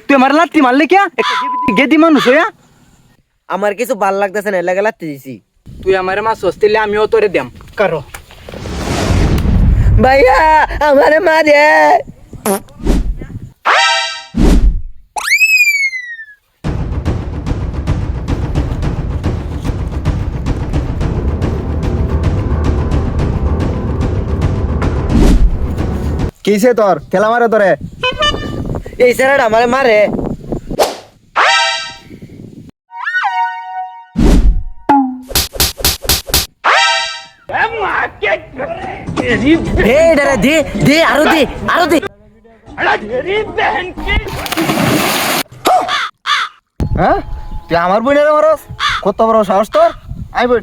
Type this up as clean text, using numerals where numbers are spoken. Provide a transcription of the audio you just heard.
তুই আমার লাত্তি মারলে কে গেদি মানুষ হইয়া আমার কিছু ভাল লাগতেছে না লাগে লাগতে দিছি তুই আমার মাছ হস্তিলে আমিও তোরে দেম কারো ভাইয়া আমার মারে কিসে তোর খেলা মারে তোরে এই স্যার আমারে মারে দে ডরে দে দে আরো দে হ্যাঁ তুই আমার বোনের মারস কত বড় সাহস তোর আই বল